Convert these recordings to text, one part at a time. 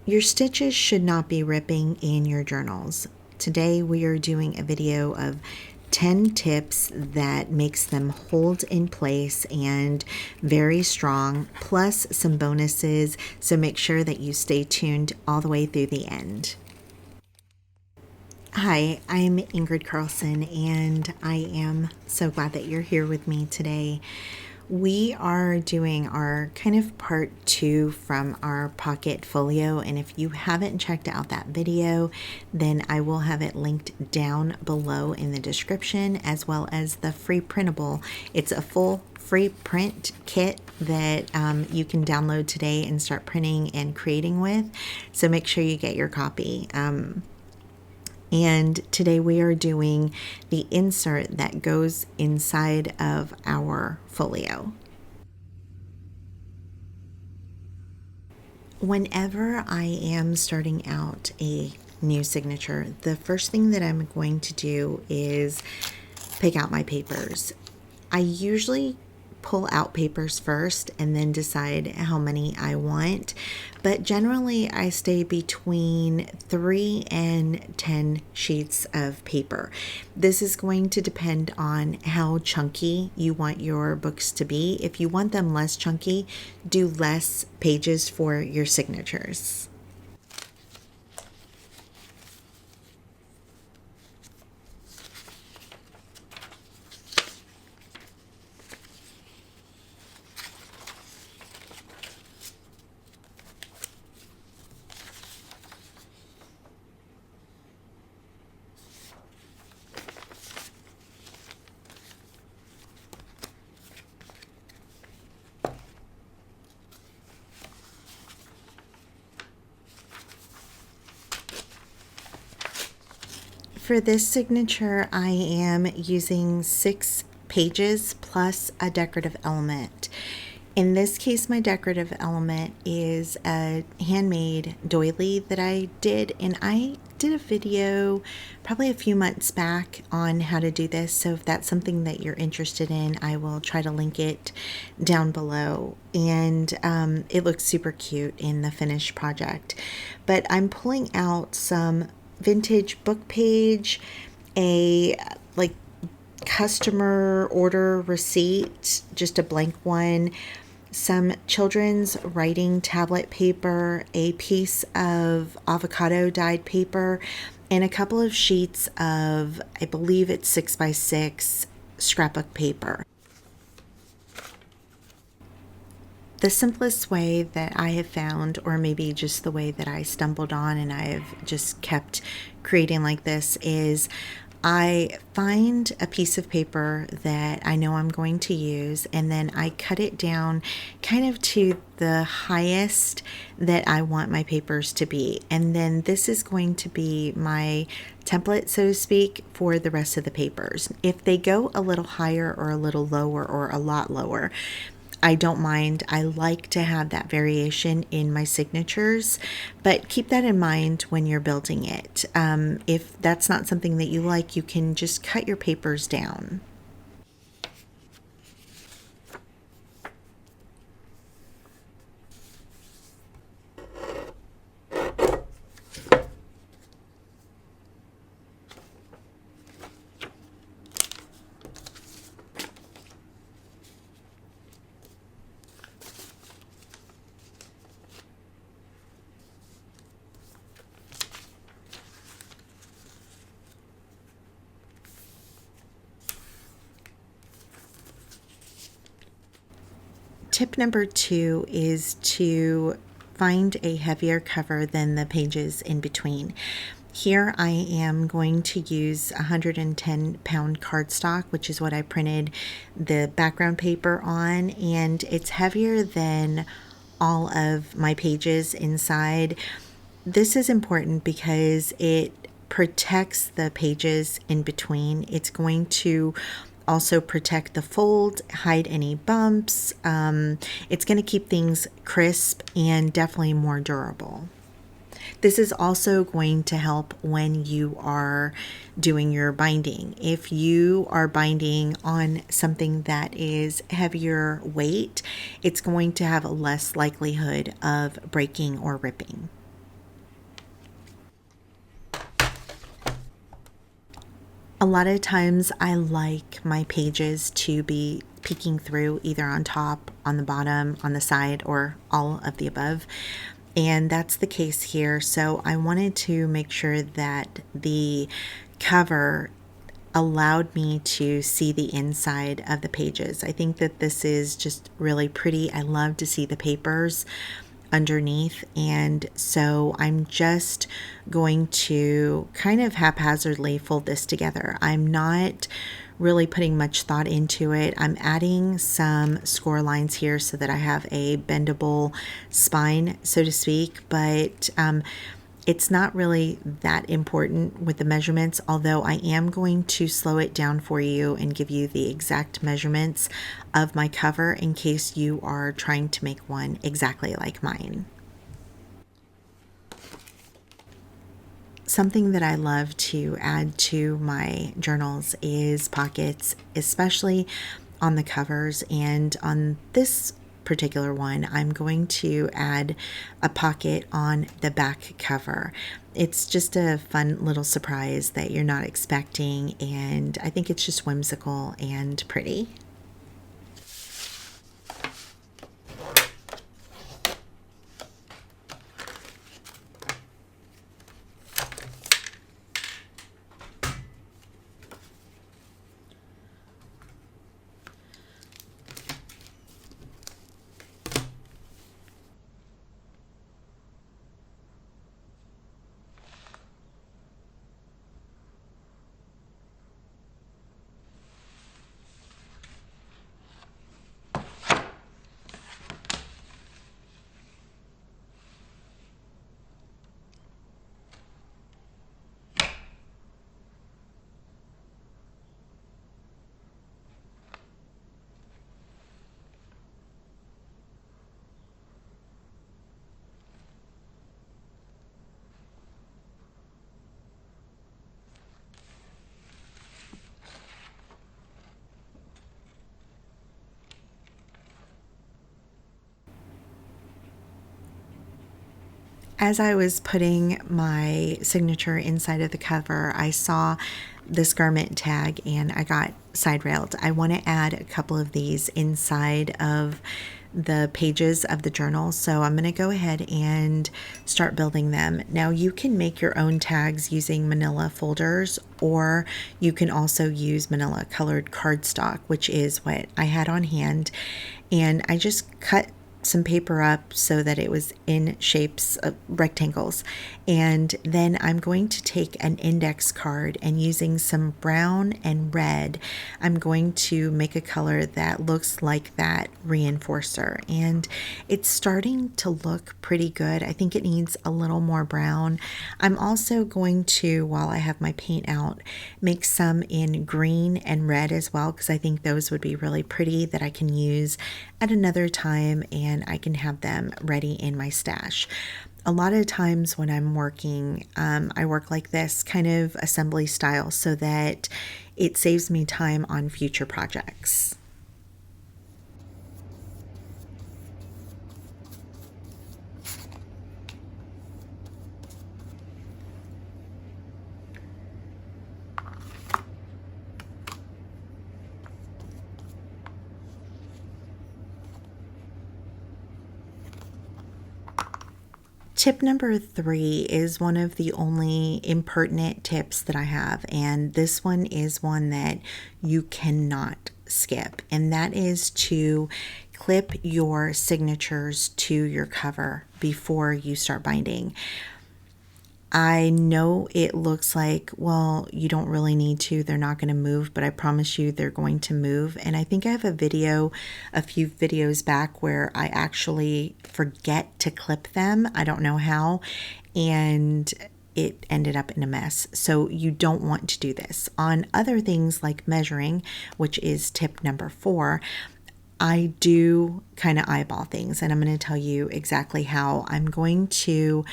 Your stitches should not be ripping in your journals. Today we are doing a video of 10 tips that makes them hold in place and very strong, plus some bonuses, so make sure that you stay tuned all the way through the end. Hi, I'm Ingrid Carlsen, and I am so glad that you're here with me today. We are doing our kind of part 2 from our pocket folio, and if you haven't checked out that video, then I will have it linked down below in the description, as well as the free printable. It's a full free print kit that you can download today and start printing and creating with, so make sure you get your copy. And today we are doing the insert that goes inside of our folio. Whenever I am starting out a new signature, the first thing that I'm going to do is pick out my papers. I usually pull out papers first and then decide how many I want, but generally I stay between 3 and 10 sheets of paper. This is going to depend on how chunky you want your books to be. If you want them less chunky, do less pages for your signatures. For this signature, I am using 6 pages plus a decorative element. In this case, my decorative element is a handmade doily that I did, and I did a video probably a few months back on how to do this, so if that's something that you're interested in, I will try to link it down below. And it looks super cute in the finished project. But I'm pulling out some vintage book page, a customer order receipt, just a blank one, some children's writing tablet paper, a piece of avocado dyed paper, and a couple of sheets of, I believe it's 6x6 scrapbook paper. The simplest way that I have found, or maybe just the way that I stumbled on and I've just kept creating like this, is I find a piece of paper that I know I'm going to use, and then I cut it down kind of to the highest that I want my papers to be. And then this is going to be my template, so to speak, for the rest of the papers. If they go a little higher or a little lower or a lot lower, I don't mind. I like to have that variation in my signatures, but keep that in mind when you're building it. If that's not something that you like, you can just cut your papers down. Tip number 2 is to find a heavier cover than the pages in between. Here I am going to use 110-pound cardstock, which is what I printed the background paper on, and it's heavier than all of my pages inside. This is important because it protects the pages in between. It's going to also protect the fold, hide any bumps. It's going to keep things crisp and definitely more durable. This is also going to help when you are doing your binding. If you are binding on something that is heavier weight, it's going to have a less likelihood of breaking or ripping. A lot of times I like my pages to be peeking through either on top, on the bottom, on the side, or all of the above. And that's the case here. So I wanted to make sure that the cover allowed me to see the inside of the pages. I think that this is just really pretty. I love to see the papers underneath, and so I'm just going to kind of haphazardly fold this together. I'm not really putting much thought into it. I'm adding some score lines here so that I have a bendable spine, so to speak, but it's not really that important with the measurements, although I am going to slow it down for you and give you the exact measurements of my cover in case you are trying to make one exactly like mine. Something that I love to add to my journals is pockets, especially on the covers, and on this particular one, I'm going to add a pocket on the back cover. It's just a fun little surprise that you're not expecting, and I think it's just whimsical and pretty. As I was putting my signature inside of the cover, I saw this garment tag and I got side railed. I want to add a couple of these inside of the pages of the journal, so I'm going to go ahead and start building them. Now you can make your own tags using manila folders, or you can also use manila colored cardstock, which is what I had on hand, and I just cut some paper up so that it was in shapes of rectangles, and then I'm going to take an index card and using some brown and red I'm going to make a color that looks like that reinforcer, and it's starting to look pretty good. I think it needs a little more brown. I'm also going to, while I have my paint out, make some in green and red as well, because I think those would be really pretty that I can use at another time, and I can have them ready in my stash. A lot of times when I'm working, I work like this kind of assembly style so that it saves me time on future projects. Tip number 3 is one of the only impertinent tips that I have, and this one is one that you cannot skip, and that is to clip your signatures to your cover before you start binding. I know it looks like, well, you don't really need to, they're not going to move, but I promise you they're going to move. And I think I have a few videos back where I actually forget to clip them. I don't know how, and it ended up in a mess. So you don't want to do this. On other things like measuring, which is tip number 4, I do kind of eyeball things, and I'm going to tell you exactly how. I'm going to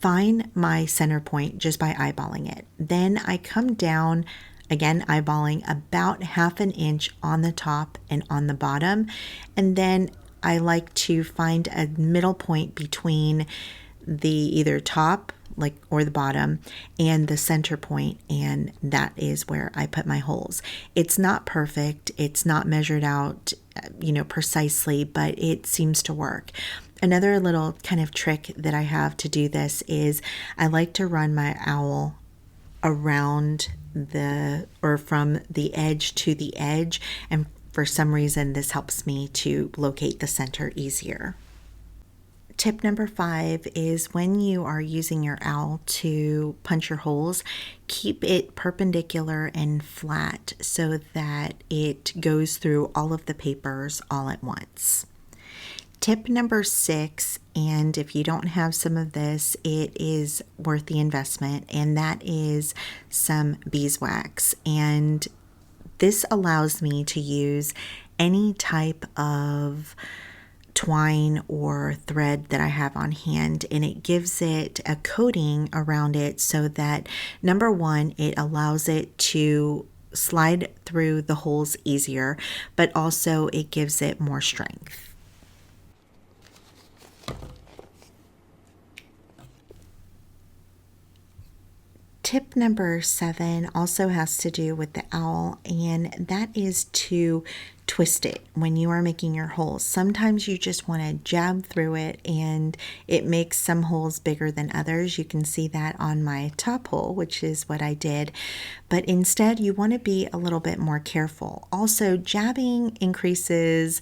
find my center point just by eyeballing it. Then I come down, again eyeballing, about 1/2 inch on the top and on the bottom, and then I like to find a middle point between the either top or the bottom and the center point, and that is where I put my holes. It's not perfect, it's not measured out precisely, but it seems to work. Another little kind of trick that I have to do this is I like to run my owl around from the edge to the edge, and for some reason this helps me to locate the center easier. Tip number 5 is when you are using your owl to punch your holes, keep it perpendicular and flat so that it goes through all of the papers all at once. Tip number 6, and if you don't have some of this, it is worth the investment, and that is some beeswax. And this allows me to use any type of twine or thread that I have on hand, and it gives it a coating around it so that, number one, it allows it to slide through the holes easier, but also it gives it more strength. Tip number 7 also has to do with the owl, and that is to twist it when you are making your holes. Sometimes you just want to jab through it, and it makes some holes bigger than others. You can see that on my top hole, which is what I did. But instead, you want to be a little bit more careful. Also, jabbing increases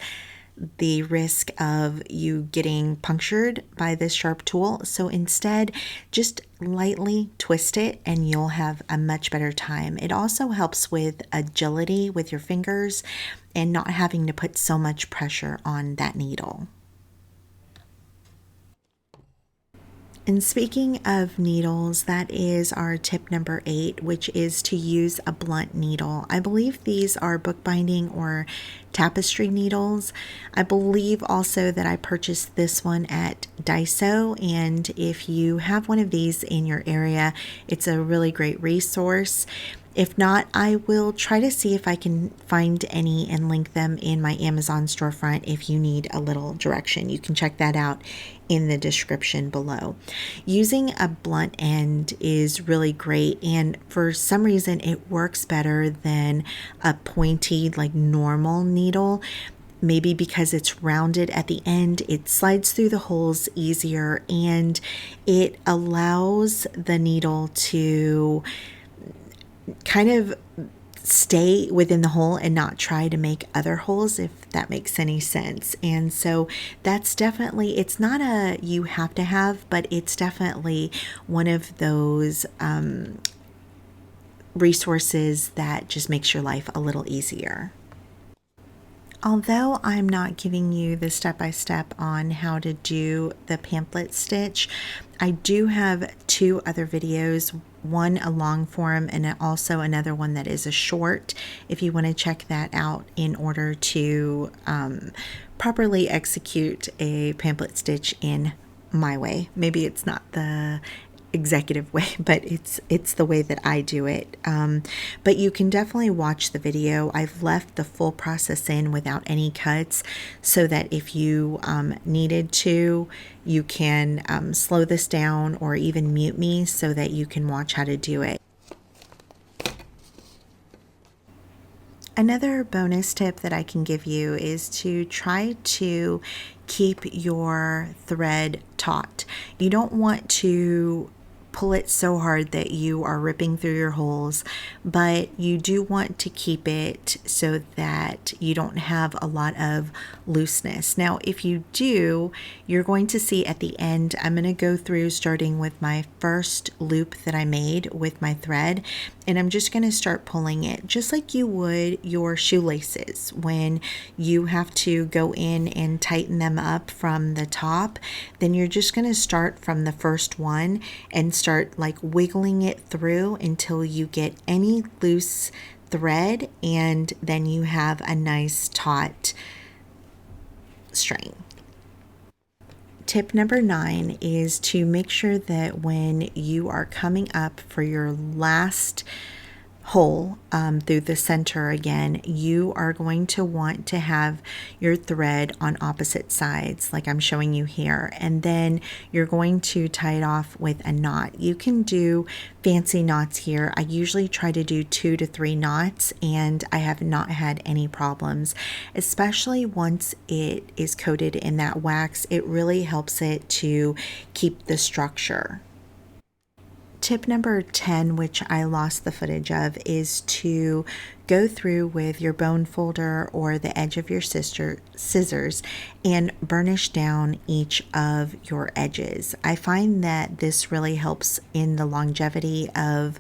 the risk of you getting punctured by this sharp tool. So instead, just lightly twist it and you'll have a much better time. It also helps with agility with your fingers and not having to put so much pressure on that needle. And speaking of needles, that is our tip number 8, which is to use a blunt needle. I believe these are bookbinding or tapestry needles. I believe also that I purchased this one at Daiso, and if you have one of these in your area, it's a really great resource. If not, I will try to see if I can find any and link them in my Amazon storefront if you need a little direction. You can check that out in the description below. Using a blunt end is really great, and for some reason it works better than a pointy normal needle. Maybe because it's rounded at the end, it slides through the holes easier, and it allows the needle to kind of stay within the hole and not try to make other holes, if that makes any sense. And so that's definitely, it's not a you have to have, but it's definitely one of those resources that just makes your life a little easier. Although I'm not giving you the step-by-step on how to do the pamphlet stitch, I do have 2 other videos, one a long form and also another one that is a short, if you want to check that out in order to properly execute a pamphlet stitch in my way. Maybe it's not the executive way, but it's the way that I do it. But you can definitely watch the video. I've left the full process in without any cuts so that if you needed to, you can slow this down or even mute me so that you can watch how to do it. Another bonus tip that I can give you is to try to keep your thread taut. You don't want to pull it so hard that you are ripping through your holes, but you do want to keep it so that you don't have a lot of looseness. Now, if you do, you're going to see at the end, I'm going to go through starting with my first loop that I made with my thread, and I'm just going to start pulling it just like you would your shoelaces when you have to go in and tighten them up from the top. Then you're just going to start from the first one and start wiggling it through until you get any loose thread, and then you have a nice taut string. Tip number 9 is to make sure that when you are coming up for your last hole through the center again, you are going to want to have your thread on opposite sides like I'm showing you here, and then you're going to tie it off with a knot. You can do fancy knots here. I usually try to do 2 to 3 knots, and I have not had any problems, especially once it is coated in that wax. It really helps it to keep the structure. Tip number 10, which I lost the footage of, is to go through with your bone folder or the edge of your scissors and burnish down each of your edges. I find that this really helps in the longevity of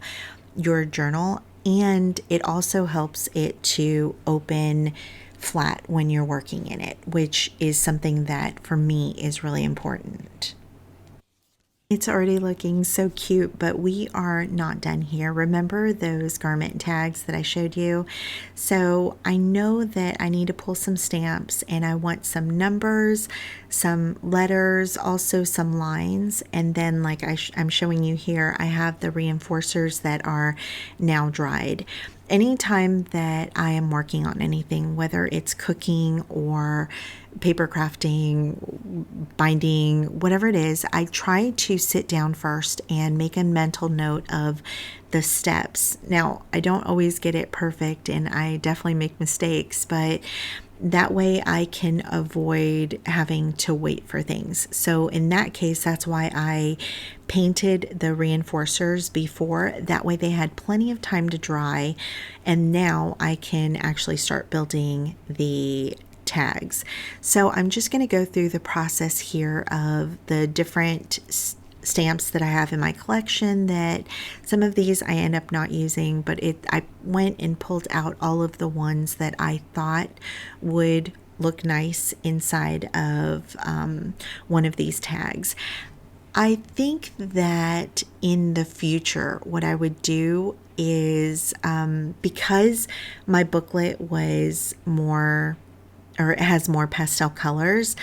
your journal, and it also helps it to open flat when you're working in it, which is something that for me is really important. It's already looking so cute, but we are not done here. Remember those garment tags that I showed you? So I know that I need to pull some stamps, and I want some numbers, some letters, also some lines, and then like I'm showing you here, I have the reinforcers that are now dried. Anytime that I am working on anything, whether it's cooking or paper crafting, binding, whatever it is, I try to sit down first and make a mental note of the steps. Now, I don't always get it perfect, and I definitely make mistakes, but that way I can avoid having to wait for things. So in that case, that's why I painted the reinforcers before. That way they had plenty of time to dry, and now I can actually start building the tags. So I'm just going to go through the process here of the different stamps that I have in my collection. That some of these I end up not using, but I went and pulled out all of the ones that I thought would look nice inside of one of these tags. I think that in the future, what I would do is because my booklet was more, or it has more pastel colors,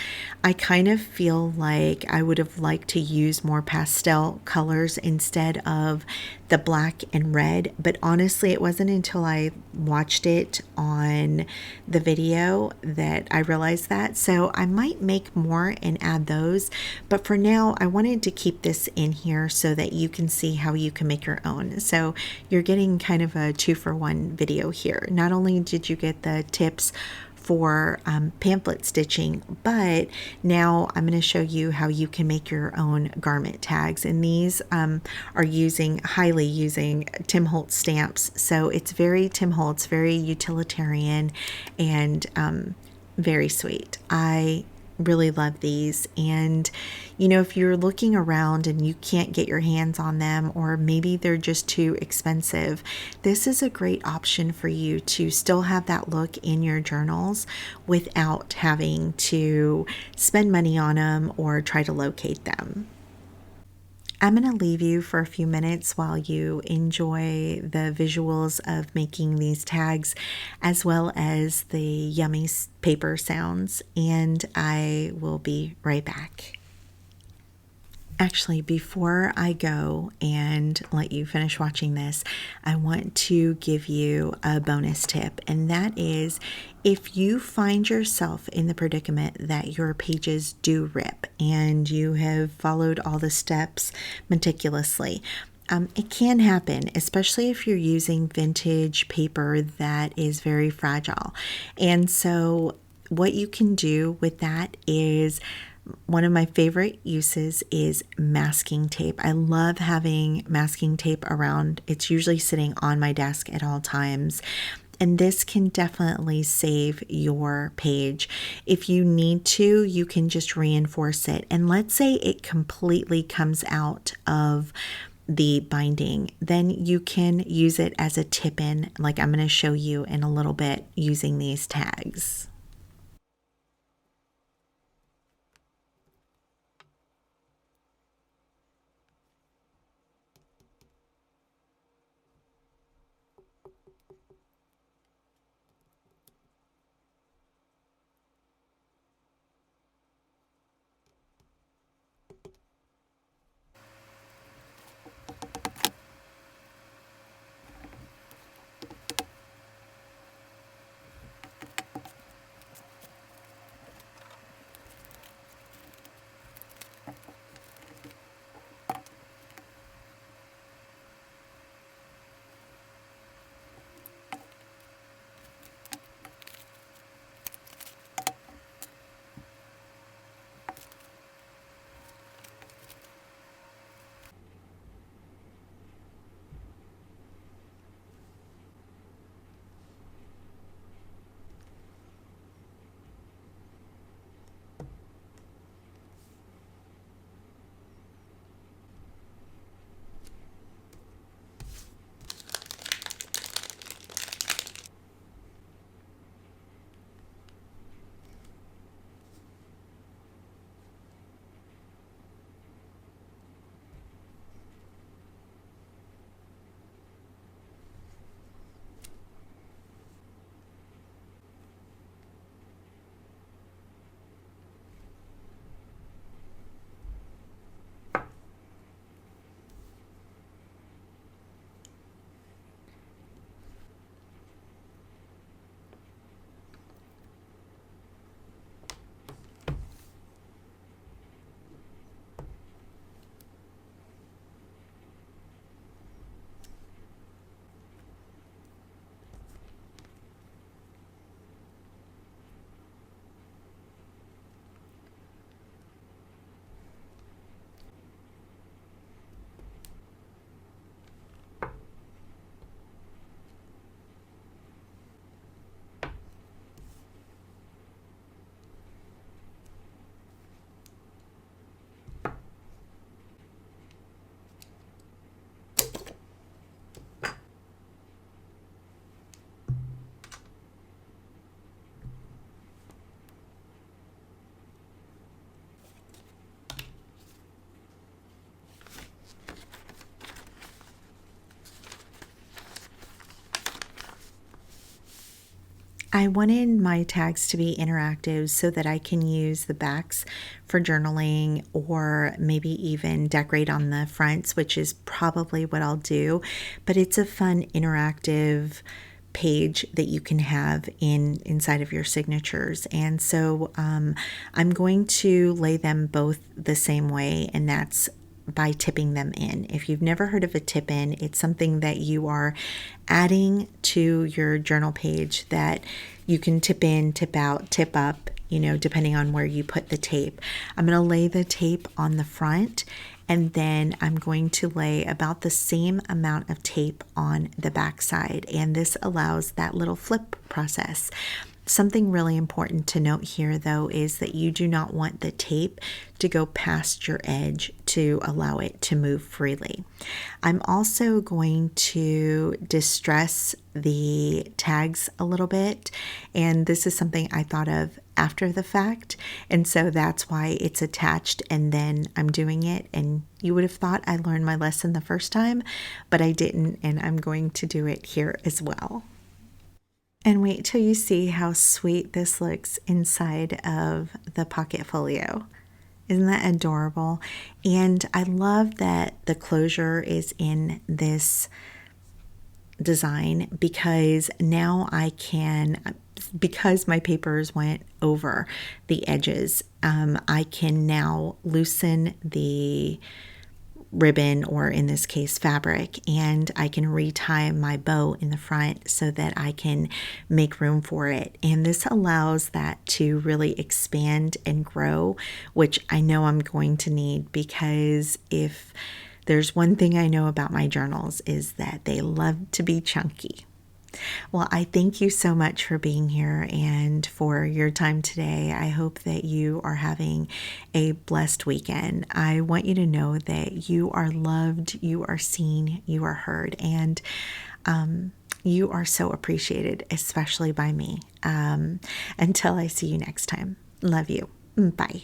I kind of feel like I would have liked to use more pastel colors instead of the black and red. But honestly, it wasn't until I watched it on the video that I realized that. So I might make more and add those. But for now, I wanted to keep this in here so that you can see how you can make your own. So you're getting kind of a 2-for-1 video here. Not only did you get the tips for pamphlet stitching, but now I'm going to show you how you can make your own garment tags, and these are highly using Tim Holtz stamps. So it's very Tim Holtz, very utilitarian, and very sweet. I really love these. And you know, if you're looking around and you can't get your hands on them, or maybe they're just too expensive, this is a great option for you to still have that look in your journals without having to spend money on them or try to locate them. I'm going to leave you for a few minutes while you enjoy the visuals of making these tags, as well as the yummy paper sounds, and I will be right back. Actually, before I go and let you finish watching this, I want to give you a bonus tip, and that is, if you find yourself in the predicament that your pages do rip and you have followed all the steps meticulously, it can happen, especially if you're using vintage paper that is very fragile. And so what you can do with that is, one of my favorite uses is masking tape. I love having masking tape around. It's usually sitting on my desk at all times. And this can definitely save your page. If you need to, you can just reinforce it. And let's say it completely comes out of the binding, then you can use it as a tip-in, like I'm going to show you in a little bit using these tags. I wanted my tags to be interactive so that I can use the backs for journaling or maybe even decorate on the fronts, which is probably what I'll do. But it's a fun interactive page that you can have inside of your signatures. And so I'm going to lay them both the same way, and that's by tipping them in. If you've never heard of a tip in, it's something that you are adding to your journal page that you can tip in, tip out, tip up, depending on where you put the tape. I'm going to lay the tape on the front, and then I'm going to lay about the same amount of tape on the back side, and this allows that little flip process. Something really important to note here, though, is that you do not want the tape to go past your edge to allow it to move freely. I'm also going to distress the tags a little bit, and this is something I thought of after the fact, and so that's why it's attached and then I'm doing it. And you would have thought I learned my lesson the first time, but I didn't, and I'm going to do it here as well. And wait till you see how sweet this looks inside of the pocket folio. Isn't that adorable? And I love that the closure is in this design, because now I can, because my papers went over the edges, I can now loosen the ribbon, or in this case fabric, and I can retie my bow in the front so that I can make room for it. And this allows that to really expand and grow, which I know I'm going to need, because if there's one thing I know about my journals is that they love to be chunky. Well, I thank you so much for being here and for your time today. I hope that you are having a blessed weekend. I want you to know that you are loved, you are seen, you are heard, and you are so appreciated, especially by me. Until I see you next time. Love you. Bye.